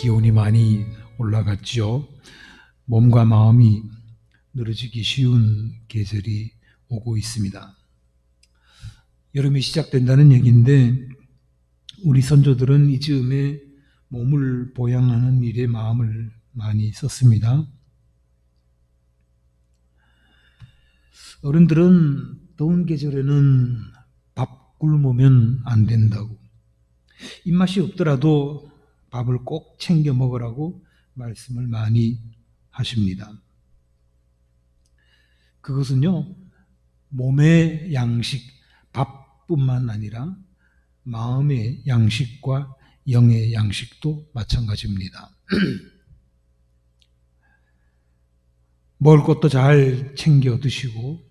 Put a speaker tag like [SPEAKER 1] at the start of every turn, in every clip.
[SPEAKER 1] 기온이 많이 올라갔죠. 몸과 마음이 늘어지기 쉬운 계절이 오고 있습니다. 여름이 시작된다는 얘기인데 우리 선조들은 이 즈음에 몸을 보양하는 일에 마음을 많이 썼습니다. 어른들은 더운 계절에는 밥 굶으면 안 된다고, 입맛이 없더라도 밥을 꼭 챙겨 먹으라고 말씀을 많이 하십니다. 그것은요, 몸의 양식, 밥뿐만 아니라 마음의 양식과 영의 양식도 마찬가지입니다. 먹을 것도 잘 챙겨 드시고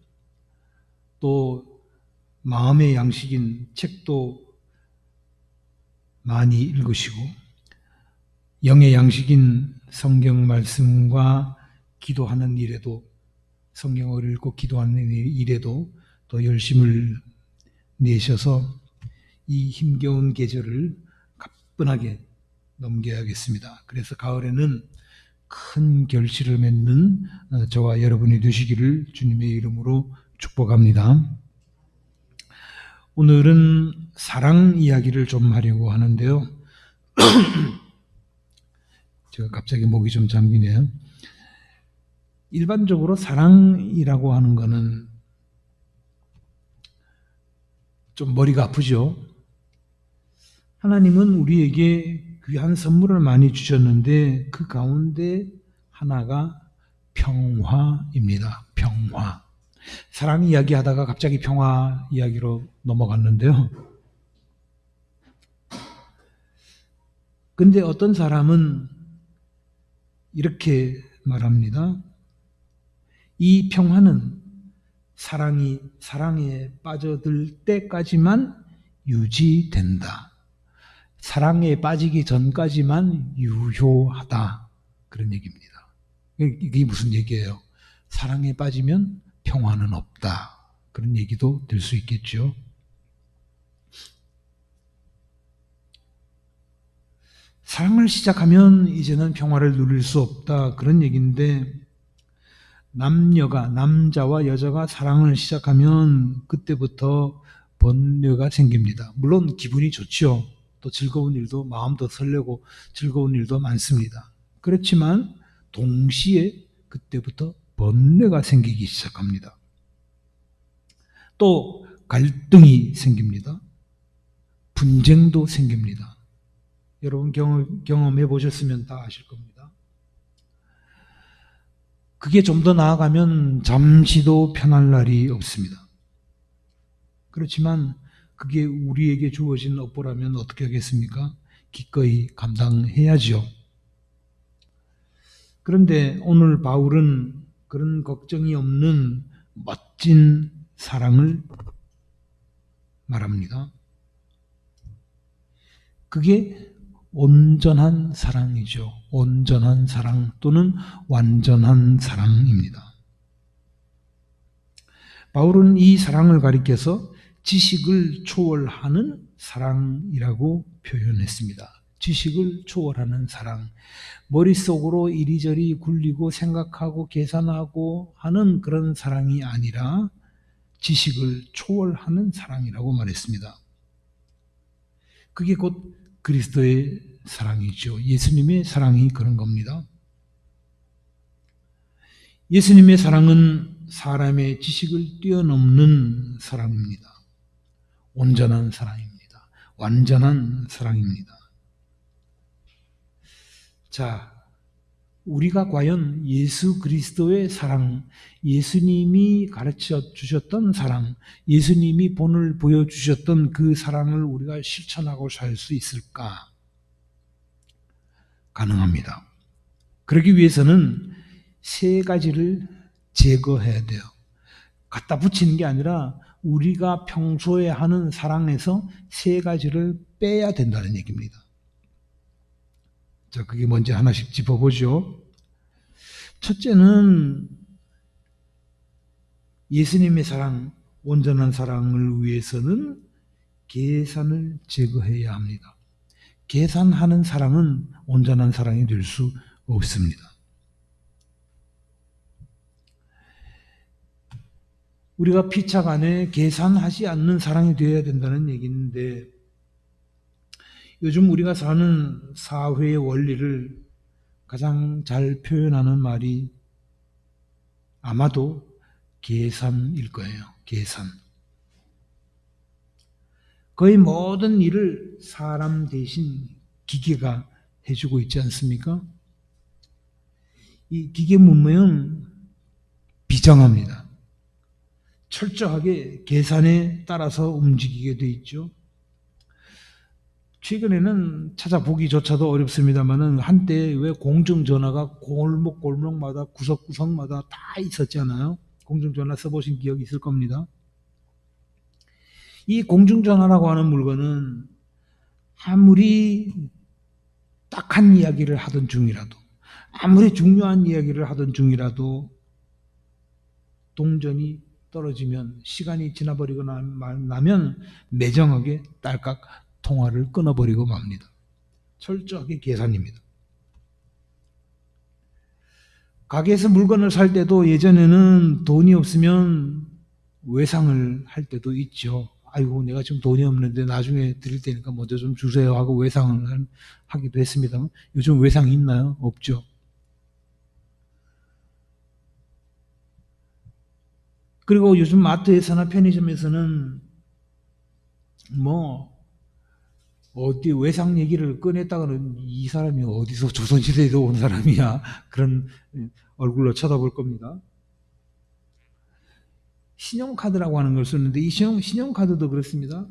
[SPEAKER 1] 또 마음의 양식인 책도 많이 읽으시고 영의 양식인 성경 말씀과 기도하는 일에도, 성경을 읽고 기도하는 일에도 더 열심을 내셔서 이 힘겨운 계절을 가뿐하게 넘겨야겠습니다. 그래서 가을에는 큰 결실을 맺는 저와 여러분이 되시기를 주님의 이름으로 축복합니다. 오늘은 사랑 이야기를 좀 하려고 하는데요. 제가 갑자기 목이 좀 잠기네요. 일반적으로 사랑이라고 하는 거는 좀 머리가 아프죠. 하나님은 우리에게 귀한 선물을 많이 주셨는데 그 가운데 하나가 평화입니다. 평화. 사랑 이야기 하다가 갑자기 평화 이야기로 넘어갔는데요. 근데 어떤 사람은 이렇게 말합니다. 이 평화는 사랑에 빠져들 때까지만 유지된다. 사랑에 빠지기 전까지만 유효하다. 그런 얘기입니다. 이게 무슨 얘기예요? 사랑에 빠지면 평화는 없다. 그런 얘기도 될 수 있겠죠. 사랑을 시작하면 이제는 평화를 누릴 수 없다. 그런 얘기인데 남자와 여자가 사랑을 시작하면 그때부터 번뇌가 생깁니다. 물론 기분이 좋죠. 또 즐거운 일도, 마음도 설레고 즐거운 일도 많습니다. 그렇지만 동시에 그때부터 번뇌가 생기기 시작합니다. 또 갈등이 생깁니다. 분쟁도 생깁니다. 여러분 경험해 보셨으면 다 아실 겁니다. 그게 좀 더 나아가면 잠시도 편할 날이 없습니다. 그렇지만 그게 우리에게 주어진 업보라면 어떻게 하겠습니까? 기꺼이 감당해야죠. 그런데 오늘 바울은 그런 걱정이 없는 멋진 사랑을 말합니다. 그게 온전한 사랑이죠. 온전한 사랑 또는 완전한 사랑입니다. 바울은 이 사랑을 가리켜서 지식을 초월하는 사랑이라고 표현했습니다. 지식을 초월하는 사랑. 머릿속으로 이리저리 굴리고 생각하고 계산하고 하는 그런 사랑이 아니라 지식을 초월하는 사랑이라고 말했습니다. 그게 곧 그리스도의 사랑이죠. 예수님의 사랑이 그런 겁니다. 예수님의 사랑은 사람의 지식을 뛰어넘는 사랑입니다. 온전한 사랑입니다. 완전한 사랑입니다. 자, 우리가 과연 예수 그리스도의 사랑, 예수님이 가르쳐 주셨던 사랑, 예수님이 본을 보여주셨던 그 사랑을 우리가 실천하고 살 수 있을까? 가능합니다. 그러기 위해서는 세 가지를 제거해야 돼요. 갖다 붙이는 게 아니라 우리가 평소에 하는 사랑에서 세 가지를 빼야 된다는 얘기입니다. 자, 그게 뭔지 하나씩 짚어보죠. 첫째는 예수님의 사랑, 온전한 사랑을 위해서는 계산을 제거해야 합니다. 계산하는 사랑은 온전한 사랑이 될 수 없습니다. 우리가 피착 안에 계산하지 않는 사랑이 되어야 된다는 얘기인데, 요즘 우리가 사는 사회의 원리를 가장 잘 표현하는 말이 아마도 계산일 거예요. 계산. 거의 모든 일을 사람 대신 기계가 해주고 있지 않습니까? 이 기계 문명은 비정합니다. 철저하게 계산에 따라서 움직이게 돼 있죠. 최근에는 찾아보기조차도 어렵습니다만은 한때 왜 공중전화가 골목골목마다 구석구석마다 다 있었잖아요. 공중전화 써보신 기억이 있을 겁니다. 이 공중전화라고 하는 물건은 아무리 딱한 이야기를 하던 중이라도, 아무리 중요한 이야기를 하던 중이라도 동전이 떨어지면, 시간이 지나버리고 나면 매정하게 딸깍 통화를 끊어버리고 맙니다. 철저하게 계산입니다. 가게에서 물건을 살 때도 예전에는 돈이 없으면 외상을 할 때도 있죠. 아이고, 내가 지금 돈이 없는데 나중에 드릴 테니까 먼저 좀 주세요 하고 외상을 하기도 했습니다만, 요즘 외상이 있나요? 없죠. 그리고 요즘 마트에서나 편의점에서는 어디 외상 얘기를 꺼냈다가는 이 사람이 어디서 조선시대에도 온 사람이야, 그런 얼굴로 쳐다볼 겁니다. 신용카드라고 하는 걸 쓰는데, 이 신용카드도 그렇습니다.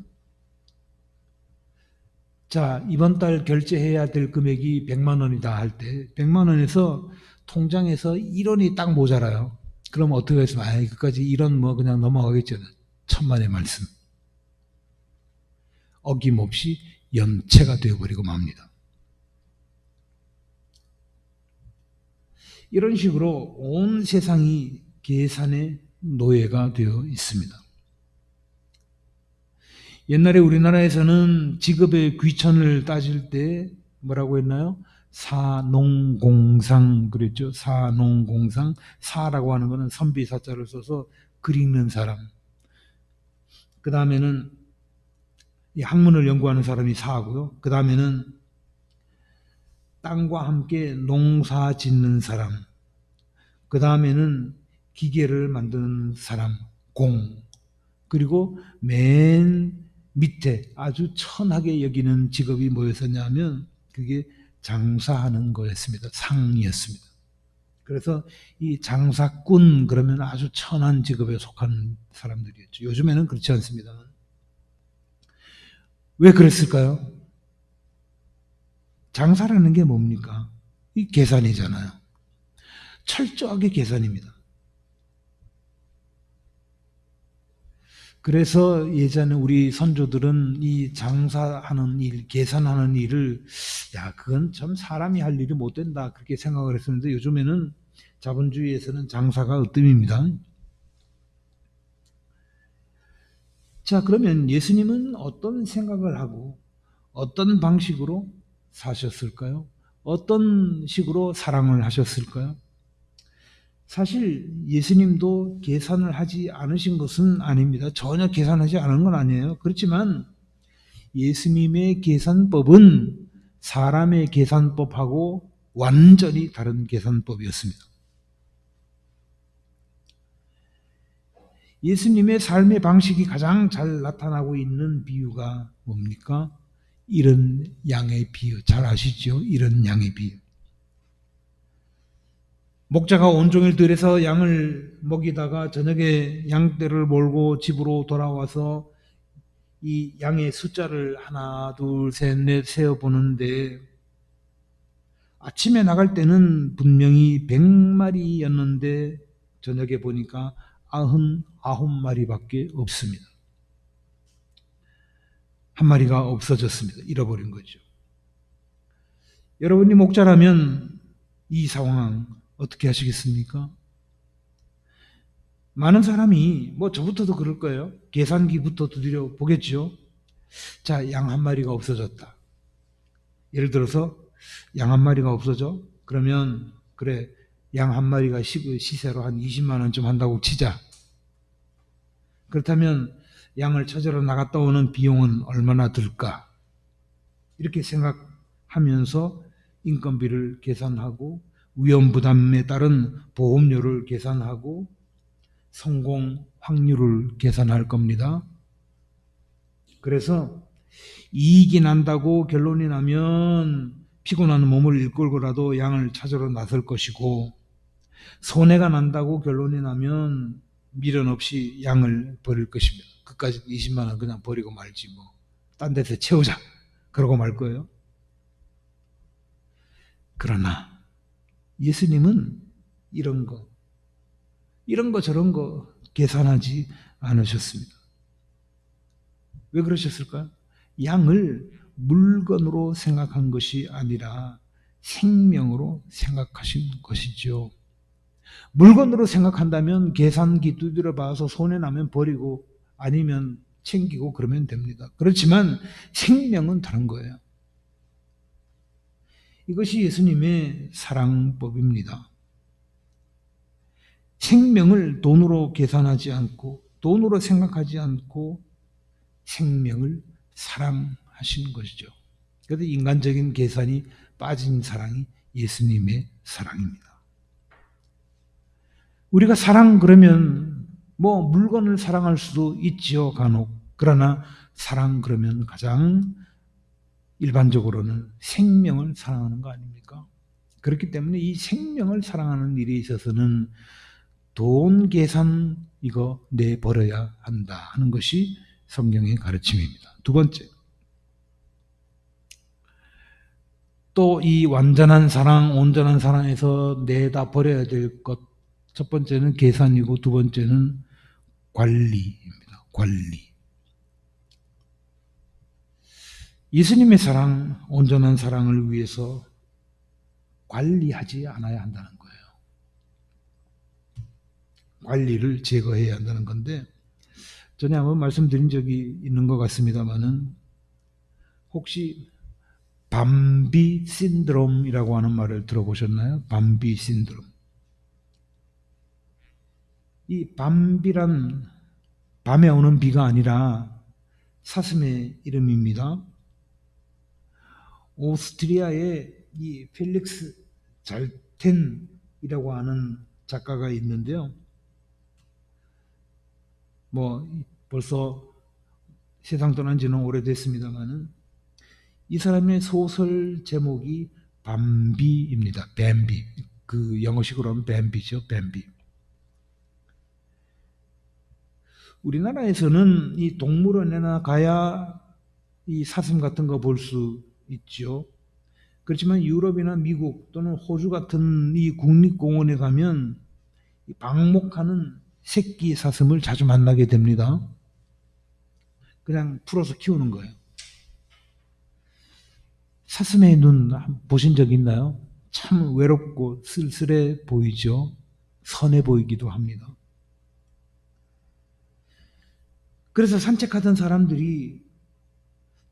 [SPEAKER 1] 자, 이번 달 결제해야 될 금액이 100만 원이다 할 때 100만 원에서 통장에서 1원이 딱 모자라요. 그럼 어떻게 하겠습니까? 그까지 1원 그냥 넘어가겠죠. 천만의 말씀. 어김없이 연체가 되어버리고 맙니다. 이런 식으로 온 세상이 계산의 노예가 되어 있습니다. 옛날에 우리나라에서는 직업의 귀천을 따질 때 뭐라고 했나요? 사농공상 그랬죠. 사농공상. 사라고 하는 것은 선비사자를 써서 글 읽는 사람. 그 다음에는 학문을 연구하는 사람이 사고요. 그 다음에는 땅과 함께 농사 짓는 사람. 그 다음에는 기계를 만드는 사람, 공. 그리고 맨 밑에 아주 천하게 여기는 직업이 뭐였었냐면 그게 장사하는 거였습니다. 상이었습니다. 그래서 이 장사꾼 그러면 아주 천한 직업에 속한 사람들이었죠. 요즘에는 그렇지 않습니다. 왜 그랬을까요? 장사라는 게 뭡니까? 이 계산이잖아요. 철저하게 계산입니다. 그래서 예전에 우리 선조들은 이 장사하는 일, 계산하는 일을 그건 참 사람이 할 일이 못 된다 그렇게 생각을 했었는데, 요즘에는 자본주의에서는 장사가 으뜸입니다. 자, 그러면 예수님은 어떤 생각을 하고 어떤 방식으로 사셨을까요? 어떤 식으로 사랑을 하셨을까요? 사실 예수님도 계산을 하지 않으신 것은 아닙니다. 전혀 계산하지 않은 건 아니에요. 그렇지만 예수님의 계산법은 사람의 계산법하고 완전히 다른 계산법이었습니다. 예수님의 삶의 방식이 가장 잘 나타나고 있는 비유가 뭡니까? 이런 양의 비유. 잘 아시죠? 이런 양의 비유. 목자가 온종일 들에서 양을 먹이다가 저녁에 양떼를 몰고 집으로 돌아와서 이 양의 숫자를 하나, 둘, 셋, 넷 세어보는데, 아침에 나갈 때는 분명히 100마리였는데 저녁에 보니까 99마리밖에 없습니다. 한 마리가 없어졌습니다. 잃어버린 거죠. 여러분이 목자라면 이 상황 어떻게 하시겠습니까? 많은 사람이 저부터도 그럴 거예요. 계산기부터 두드려 보겠죠. 자, 양 한 마리가 없어졌다. 예를 들어서 양 한 마리가 없어져? 그러면 그래, 양 한 마리가 시세로 한 20만 원쯤 한다고 치자. 그렇다면 양을 찾으러 나갔다 오는 비용은 얼마나 들까? 이렇게 생각하면서 인건비를 계산하고 위험부담에 따른 보험료를 계산하고 성공 확률을 계산할 겁니다. 그래서 이익이 난다고 결론이 나면 피곤한 몸을 일끌고라도 양을 찾으러 나설 것이고, 손해가 난다고 결론이 나면 미련 없이 양을 버릴 것입니다. 그까지 20만 원 그냥 버리고 말지 뭐. 딴 데서 채우자. 그러고 말 거예요. 그러나 예수님은 이런 거 저런 거 계산하지 않으셨습니다. 왜 그러셨을까요? 양을 물건으로 생각한 것이 아니라 생명으로 생각하신 것이죠. 물건으로 생각한다면 계산기 두드려 봐서 손해나면 버리고 아니면 챙기고 그러면 됩니다. 그렇지만 생명은 다른 거예요. 이것이 예수님의 사랑법입니다. 생명을 돈으로 계산하지 않고 돈으로 생각하지 않고 생명을 사랑하신 것이죠. 그래서 인간적인 계산이 빠진 사랑이 예수님의 사랑입니다. 우리가 사랑 그러면 뭐 물건을 사랑할 수도 있지요, 간혹. 그러나 사랑 그러면 가장 일반적으로는 생명을 사랑하는 거 아닙니까? 그렇기 때문에 이 생명을 사랑하는 일에 있어서는 돈 계산 이거 내버려야 한다 하는 것이 성경의 가르침입니다. 두 번째, 또 이 완전한 사랑, 온전한 사랑에서 내다 버려야 될 것, 첫 번째는 계산이고 두 번째는 관리입니다. 관리. 예수님의 사랑, 온전한 사랑을 위해서 관리하지 않아야 한다는 거예요. 관리를 제거해야 한다는 건데, 전에 한번 말씀드린 적이 있는 것 같습니다만은, 혹시 밤비 신드롬이라고 하는 말을 들어보셨나요? 밤비 신드롬. 이 밤비란 밤에 오는 비가 아니라 사슴의 이름입니다. 오스트리아의 이 펠릭스 잘텐이라고 하는 작가가 있는데요. 뭐 벌써 세상 떠난 지는 오래됐습니다만은 이 사람의 소설 제목이 밤비입니다. 뱀비. 그 영어식으로 하면 뱀비죠. 뱀비. 우리나라에서는 이 동물원에나 가야 이 사슴 같은 거 볼 수 있죠. 그렇지만 유럽이나 미국 또는 호주 같은 이 국립공원에 가면 방목하는 새끼 사슴을 자주 만나게 됩니다. 그냥 풀어서 키우는 거예요. 사슴의 눈 보신 적 있나요? 참 외롭고 쓸쓸해 보이죠. 선해 보이기도 합니다. 그래서 산책하던 사람들이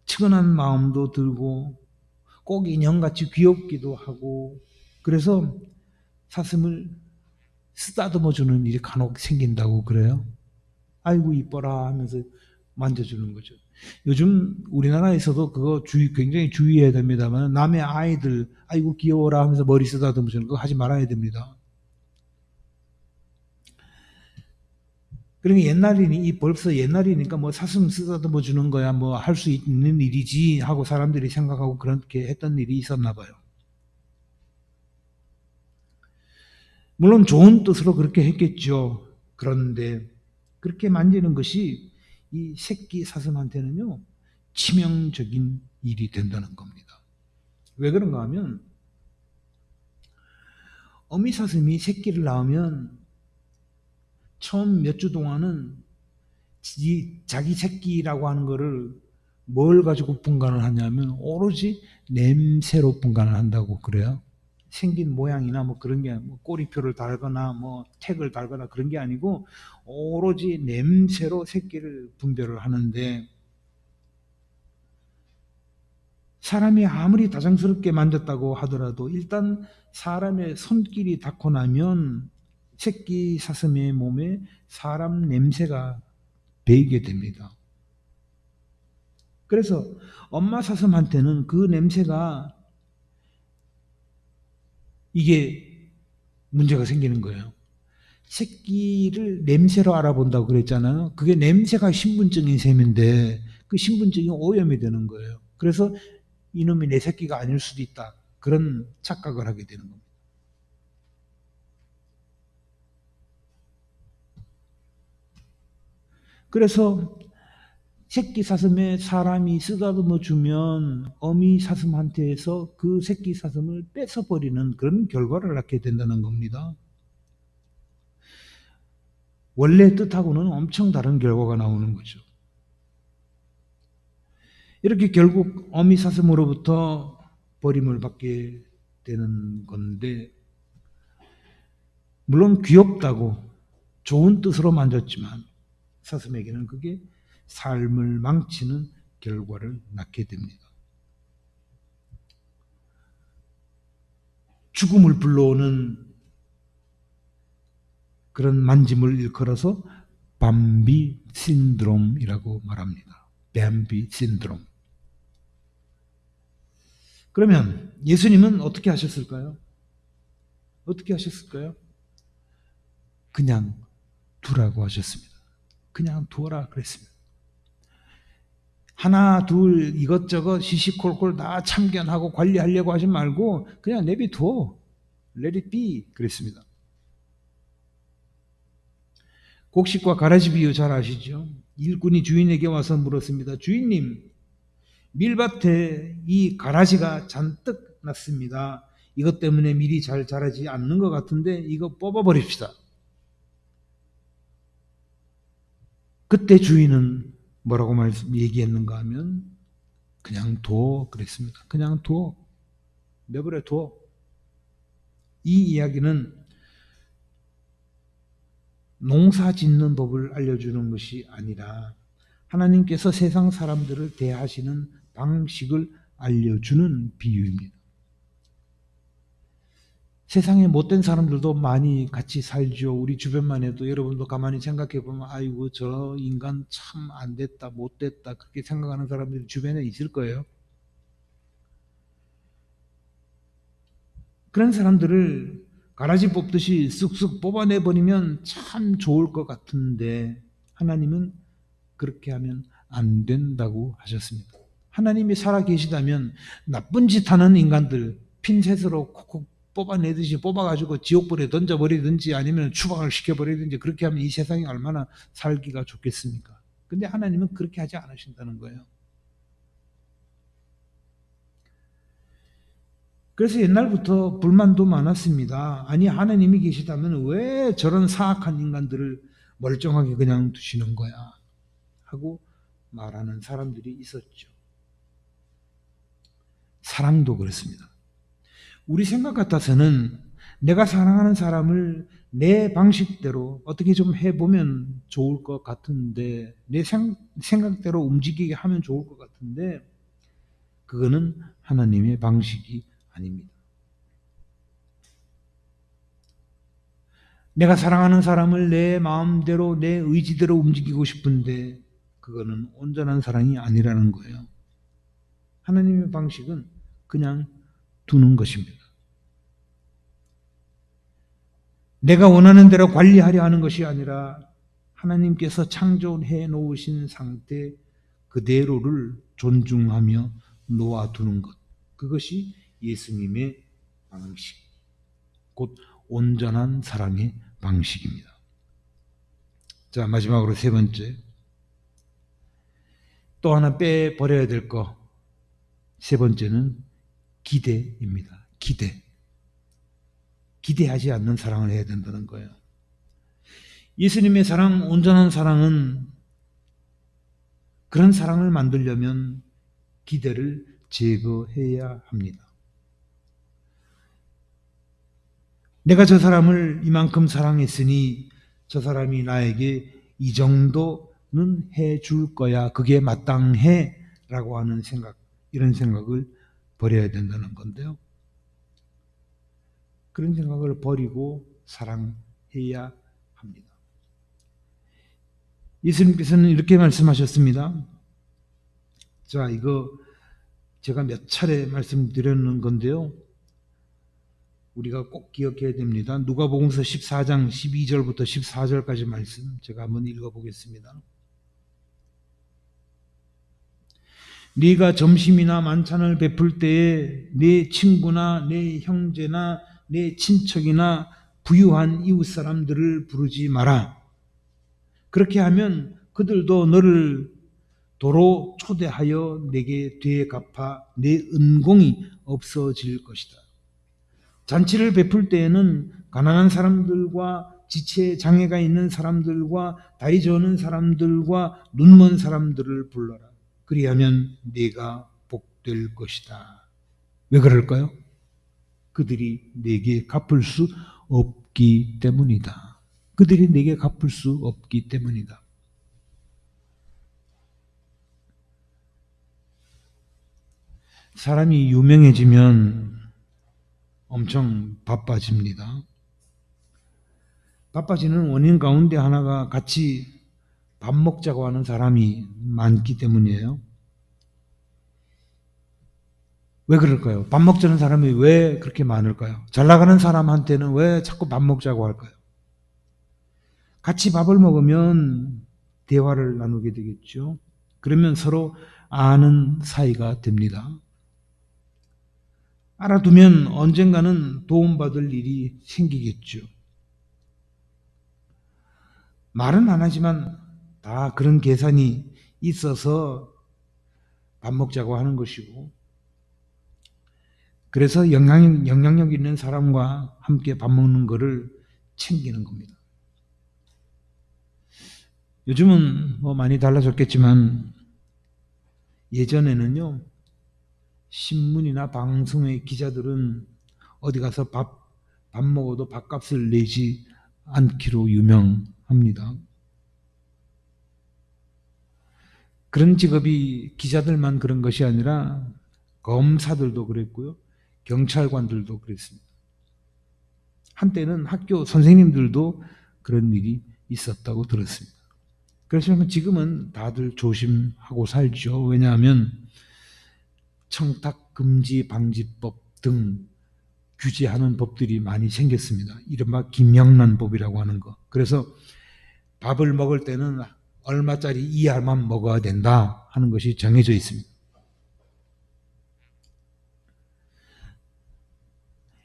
[SPEAKER 1] 측은한 마음도 들고 꼭 인형같이 귀엽기도 하고, 그래서 사슴을 쓰다듬어 주는 일이 간혹 생긴다고 그래요. 아이고 이뻐라 하면서 만져주는 거죠. 요즘 우리나라에서도 그거 굉장히 주의해야 됩니다만, 남의 아이들 아이고 귀여워라 하면서 머리 쓰다듬어 주는 거 하지 말아야 됩니다. 그러니까 벌써 옛날이니까 뭐 사슴 쓰다듬어 주는 거야 뭐 할 수 있는 일이지 하고 사람들이 생각하고 그렇게 했던 일이 있었나 봐요. 물론 좋은 뜻으로 그렇게 했겠죠. 그런데 그렇게 만지는 것이 이 새끼 사슴한테는요, 치명적인 일이 된다는 겁니다. 왜 그런가 하면, 어미 사슴이 새끼를 낳으면 처음 몇 주 동안은 자기 새끼라고 하는 거를 뭘 가지고 분간을 하냐면 오로지 냄새로 분간을 한다고 그래요. 생긴 모양이나 뭐 그런 게 뭐 꼬리표를 달거나 뭐 택을 달거나 그런 게 아니고 오로지 냄새로 새끼를 분별을 하는데, 사람이 아무리 다정스럽게 만졌다고 하더라도 일단 사람의 손길이 닿고 나면 새끼 사슴의 몸에 사람 냄새가 배이게 됩니다. 그래서 엄마 사슴한테는 그 냄새가 이게 문제가 생기는 거예요. 새끼를 냄새로 알아본다고 그랬잖아요. 그게 냄새가 신분증인 셈인데 그 신분증이 오염이 되는 거예요. 그래서 이놈이 내 새끼가 아닐 수도 있다. 그런 착각을 하게 되는 겁니다. 그래서 새끼 사슴에 사람이 쓰다듬어 주면 어미 사슴한테서 그 새끼 사슴을 뺏어버리는 그런 결과를 낳게 된다는 겁니다. 원래 뜻하고는 엄청 다른 결과가 나오는 거죠. 이렇게 결국 어미 사슴으로부터 버림을 받게 되는 건데, 물론 귀엽다고 좋은 뜻으로 만졌지만 사슴에게는 그게 삶을 망치는 결과를 낳게 됩니다. 죽음을 불러오는 그런 만짐을 일컬어서 밤비 신드롬이라고 말합니다. 밤비 신드롬. 그러면 예수님은 어떻게 하셨을까요? 어떻게 하셨을까요? 그냥 두라고 하셨습니다. 그냥 두어라 그랬습니다. 하나 둘 이것저것 시시콜콜 다 참견하고 관리하려고 하지 말고 그냥 내비두어. Let it be 그랬습니다. 곡식과 가라지 비유 잘 아시죠? 일꾼이 주인에게 와서 물었습니다. 주인님, 밀밭에 이 가라지가 잔뜩 났습니다. 이것 때문에 밀이 잘 자라지 않는 것 같은데 이거 뽑아버립시다. 그때 주인은 뭐라고 얘기했는가 하면 그냥 둬 그랬습니다. 그냥 둬. 내버려 둬. 이 이야기는 농사 짓는 법을 알려주는 것이 아니라 하나님께서 세상 사람들을 대하시는 방식을 알려주는 비유입니다. 세상에 못된 사람들도 많이 같이 살죠. 우리 주변만 해도 여러분도 가만히 생각해 보면 아이고 저 인간 참 안 됐다 못 됐다 그렇게 생각하는 사람들이 주변에 있을 거예요. 그런 사람들을 가라지 뽑듯이 쑥쑥 뽑아내버리면 참 좋을 것 같은데 하나님은 그렇게 하면 안 된다고 하셨습니다. 하나님이 살아계시다면 나쁜 짓 하는 인간들 핀셋으로 콕콕 뽑아내듯이 뽑아가지고 지옥불에 던져버리든지 아니면 추방을 시켜버리든지 그렇게 하면 이 세상이 얼마나 살기가 좋겠습니까? 근데 하나님은 그렇게 하지 않으신다는 거예요. 그래서 옛날부터 불만도 많았습니다. 아니 하나님이 계시다면 왜 저런 사악한 인간들을 멀쩡하게 그냥 두시는 거야 하고 말하는 사람들이 있었죠. 사랑도 그렇습니다. 우리 생각 같아서는 내가 사랑하는 사람을 내 방식대로 어떻게 좀 해보면 좋을 것 같은데 내 생각대로 움직이게 하면 좋을 것 같은데 그거는 하나님의 방식이 아닙니다. 내가 사랑하는 사람을 내 마음대로 내 의지대로 움직이고 싶은데 그거는 온전한 사랑이 아니라는 거예요. 하나님의 방식은 그냥 두는 것입니다. 내가 원하는 대로 관리하려 하는 것이 아니라 하나님께서 창조해 놓으신 상태 그대로를 존중하며 놓아두는 것. 그것이 예수님의 방식, 곧 온전한 사랑의 방식입니다. 자, 마지막으로 세 번째. 또 하나 빼버려야 될 거. 세 번째는 기대입니다. 기대. 기대하지 않는 사랑을 해야 된다는 거예요. 예수님의 사랑, 온전한 사랑은 그런 사랑을 만들려면 기대를 제거해야 합니다. 내가 저 사람을 이만큼 사랑했으니 저 사람이 나에게 이 정도는 해줄 거야. 그게 마땅해. 라고 하는 생각, 이런 생각을 버려야 된다는 건데요. 그런 생각을 버리고 사랑해야 합니다. 예수님께서는 이렇게 말씀하셨습니다. 자, 이거 제가 몇 차례 말씀드렸는 건데요. 우리가 꼭 기억해야 됩니다. 누가복음서 14장 12절부터 14절까지 말씀 제가 한번 읽어보겠습니다. 네가 점심이나 만찬을 베풀 때에 네 친구나 네 형제나 네 친척이나 부유한 이웃 사람들을 부르지 마라. 그렇게 하면 그들도 너를 도로 초대하여 내게 되갚아 내 은공이 없어질 것이다. 잔치를 베풀 때에는 가난한 사람들과 지체 장애가 있는 사람들과 다리 저는 사람들과 눈먼 사람들을 불러라. 그리하면 네가 복될 것이다. 왜 그럴까요? 그들이 내게 갚을 수 없기 때문이다. 그들이 내게 갚을 수 없기 때문이다. 사람이 유명해지면 엄청 바빠집니다. 바빠지는 원인 가운데 하나가 같이 밥 먹자고 하는 사람이 많기 때문이에요. 왜 그럴까요? 밥 먹자는 사람이 왜 그렇게 많을까요? 잘 나가는 사람한테는 왜 자꾸 밥 먹자고 할까요? 같이 밥을 먹으면 대화를 나누게 되겠죠. 그러면 서로 아는 사이가 됩니다. 알아두면 언젠가는 도움받을 일이 생기겠죠. 말은 안 하지만 다 그런 계산이 있어서 밥 먹자고 하는 것이고, 그래서 영향력 있는 사람과 함께 밥 먹는 것을 챙기는 겁니다. 요즘은 뭐 많이 달라졌겠지만 예전에는요, 신문이나 방송의 기자들은 어디 가서 밥 먹어도 밥값을 내지 않기로 유명합니다. 그런 직업이 기자들만 그런 것이 아니라 검사들도 그랬고요, 경찰관들도 그랬습니다. 한때는 학교 선생님들도 그런 일이 있었다고 들었습니다. 그래서 지금은 다들 조심하고 살죠. 왜냐하면 청탁금지방지법 등 규제하는 법들이 많이 생겼습니다. 이른바 김영란법이라고 하는 거. 그래서 밥을 먹을 때는 얼마짜리 이하만 먹어야 된다 하는 것이 정해져 있습니다.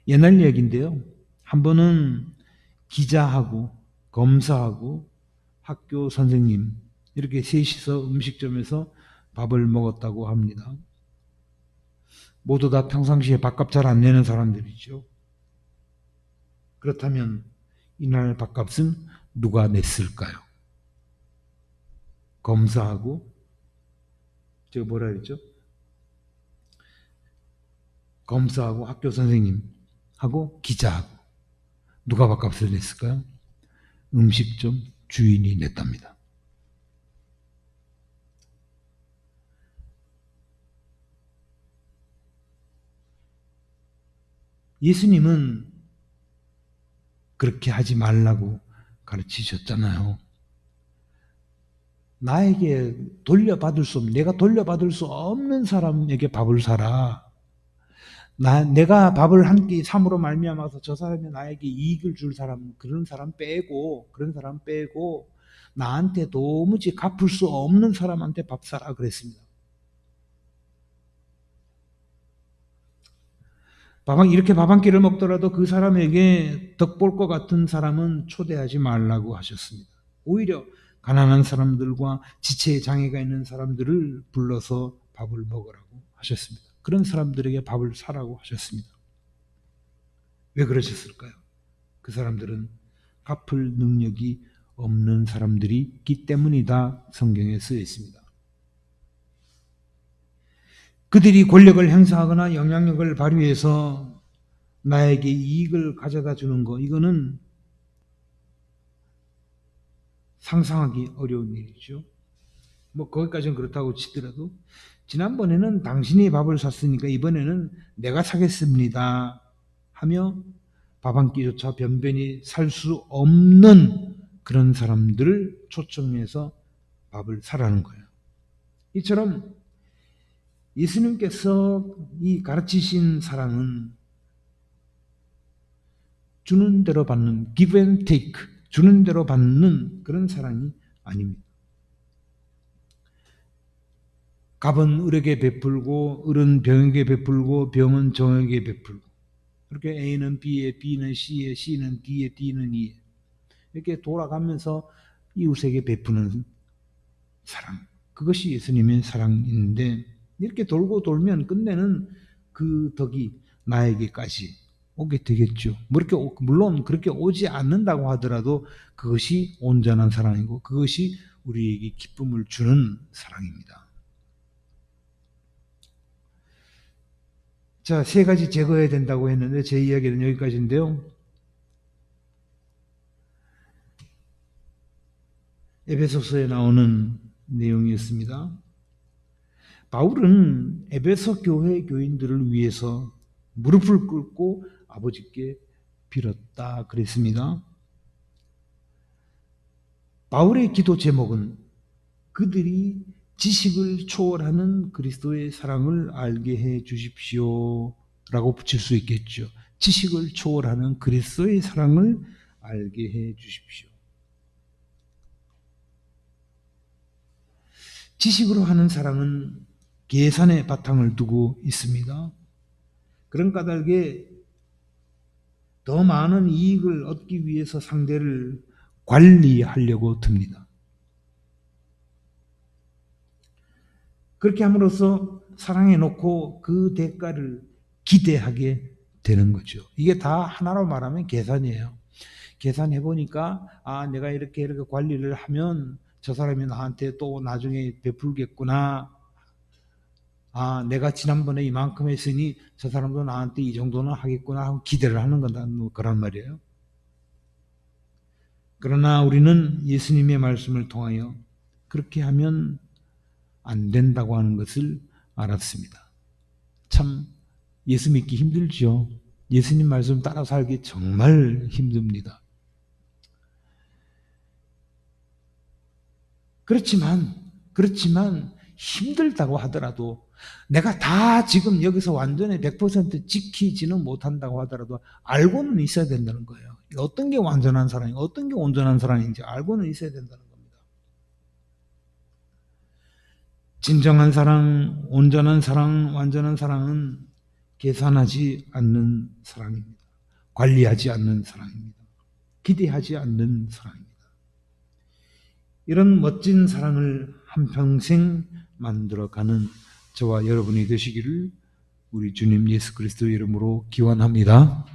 [SPEAKER 1] 옛날 얘기인데요. 한 번은 기자하고 검사하고 학교 선생님 이렇게 셋이서 음식점에서 밥을 먹었다고 합니다. 모두 다 평상시에 밥값 잘 안 내는 사람들이죠. 그렇다면 이날 밥값은 누가 냈을까요? 검사하고 제가 뭐라 그랬죠? 검사하고 학교 선생님하고 기자하고 누가 밥값을 냈을까요? 음식점 주인이 냈답니다. 예수님은 그렇게 하지 말라고 가르치셨잖아요. 나에게 돌려받을 수 없는, 내가 돌려받을 수 없는 사람에게 밥을 사라. 내가 밥을 한 끼 삼으로 말미암아서 저 사람이 나에게 이익을 줄 사람, 그런 사람 빼고 나한테 도무지 갚을 수 없는 사람한테 밥 사라 그랬습니다. 이렇게 밥 한 끼를 먹더라도 그 사람에게 덕 볼 것 같은 사람은 초대하지 말라고 하셨습니다. 오히려 가난한 사람들과 지체에 장애가 있는 사람들을 불러서 밥을 먹으라고 하셨습니다. 그런 사람들에게 밥을 사라고 하셨습니다. 왜 그러셨을까요? 그 사람들은 갚을 능력이 없는 사람들이기 때문이다 성경에 쓰여 있습니다. 그들이 권력을 행사하거나 영향력을 발휘해서 나에게 이익을 가져다 주는 거, 이거는 상상하기 어려운 일이죠. 뭐 거기까지는 그렇다고 치더라도 지난번에는 당신이 밥을 샀으니까 이번에는 내가 사겠습니다 하며 밥 한 끼조차 변변히 살 수 없는 그런 사람들을 초청해서 밥을 사라는 거예요. 이처럼 예수님께서 이 가르치신 사랑은 주는 대로 받는 give and take, 주는 대로 받는 그런 사랑이 아닙니다. 갑은 을에게 베풀고 을은 병에게 베풀고 병은 정에게 베풀고 그렇게 A는 B에, B는 C에, C는 D에, D는 E에 이렇게 돌아가면서 이웃에게 베푸는 사랑, 그것이 예수님의 사랑인데 이렇게 돌고 돌면 끝내는 그 덕이 나에게까지 오게 되겠죠. 물론 그렇게 오지 않는다고 하더라도 그것이 온전한 사랑이고 그것이 우리에게 기쁨을 주는 사랑입니다. 자, 세 가지 제거해야 된다고 했는데 제 이야기는 여기까지인데요. 에베소서에 나오는 내용이었습니다. 바울은 에베소 교회 교인들을 위해서 무릎을 꿇고 아버지께 빌었다 그랬습니다. 바울의 기도 제목은 그들이 지식을 초월하는 그리스도의 사랑을 알게 해 주십시오 라고 붙일 수 있겠죠. 지식을 초월하는 그리스도의 사랑을 알게 해 주십시오. 지식으로 하는 사랑은 계산의 바탕을 두고 있습니다. 그런 까닭에 더 많은 이익을 얻기 위해서 상대를 관리하려고 듭니다. 그렇게 함으로써 사랑해 놓고 그 대가를 기대하게 되는 거죠. 이게 다 하나로 말하면 계산이에요. 계산해 보니까 내가 이렇게 관리를 하면 저 사람이 나한테 또 나중에 베풀겠구나. 내가 지난번에 이만큼 했으니 저 사람도 나한테 이 정도는 하겠구나 하고 기대를 하는 거다. 그런 말이에요. 그러나 우리는 예수님의 말씀을 통하여 그렇게 하면 안 된다고 하는 것을 알았습니다. 참 예수 믿기 힘들죠. 예수님 말씀 따라 살기 정말 힘듭니다. 그렇지만 힘들다고 하더라도 내가 다 지금 여기서 완전히 100% 지키지는 못한다고 하더라도 알고는 있어야 된다는 거예요. 어떤 게 완전한 사랑인지 어떤 게 온전한 사랑인지 알고는 있어야 된다는 겁니다. 진정한 사랑, 온전한 사랑, 완전한 사랑은 계산하지 않는 사랑입니다. 관리하지 않는 사랑입니다. 기대하지 않는 사랑입니다. 이런 멋진 사랑을 한평생 만들어가는 저와 여러분이 되시기를 우리 주님 예수 그리스도의 이름으로 기원합니다.